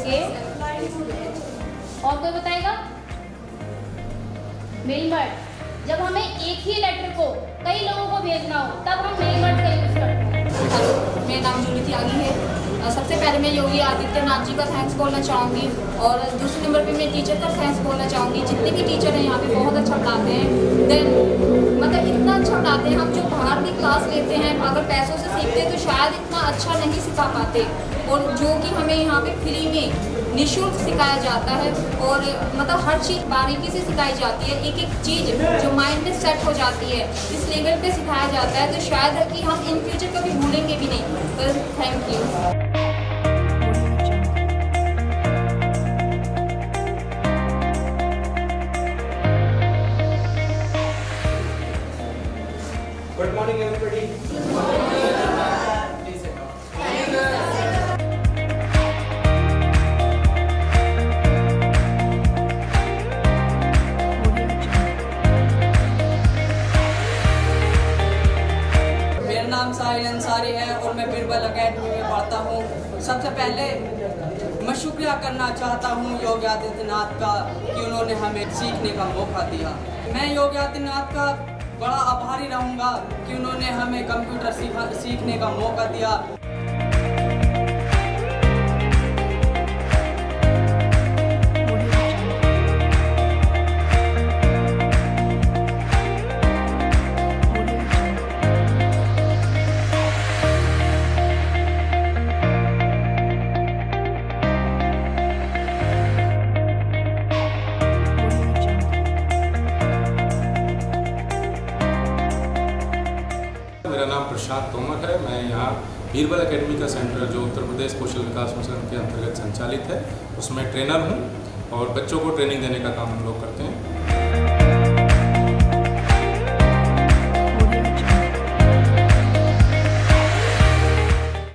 Okay, और कोई बताएगा? Male bird. जब हमें एक ही लेटर को कई लोगों को भेजना हो तब हम मेल बर्ड का यूज करते हैं। हेलो, मेरा नाम जूली त्यागी है। सबसे पहले मैं योगी आदित्यनाथ जी का थैंक्स बोलना चाहूँगी और दूसरे नंबर पे मैं टीचर का थैंक्स बोलना चाहूँगी। जितने भी टीचर हैं यहाँ पे बहुत अच्छा पढ़ाते हैं। देन मतलब इतना अच्छा पढ़ाते हैं, हम जो बाहर भी क्लास लेते हैं अगर पैसों से सीखते हैं तो शायद इतना अच्छा नहीं सिखा पाते, और जो कि हमें यहाँ पे फ्री में निःशुल्क सिखाया जाता है और मतलब हर चीज़ बारीकी से सिखाई जाती है। एक एक चीज़ जो माइंड में सेट हो जाती है इस लेवल पे सिखाया जाता है, तो शायद है कि हम इन फ्यूचर कभी भूलेंगे भी नहीं। तो thank you. Good morning, everybody. Please sit down. मेरा नाम साहिल अंसारी है और मैं बीरबल अकेडमी में पढ़ता हूँ। सबसे पहले मैं शुक्रिया करना चाहता हूँ योगी आदित्यनाथ का कि उन्होंने हमें सीखने का मौका दिया। मैं योगी आदित्यनाथ का बड़ा आभारी रहूँगा कि उन्होंने हमें कंप्यूटर सीखने का मौका दिया। मेरा नाम प्रशांत तोमर है। मैं यहाँ बीरबल एकेडमी का सेंटर जो उत्तर प्रदेश कौशल विकास मिशन के अंतर्गत संचालित है उसमें ट्रेनर हूँ और बच्चों को ट्रेनिंग देने का काम हम लोग करते हैं।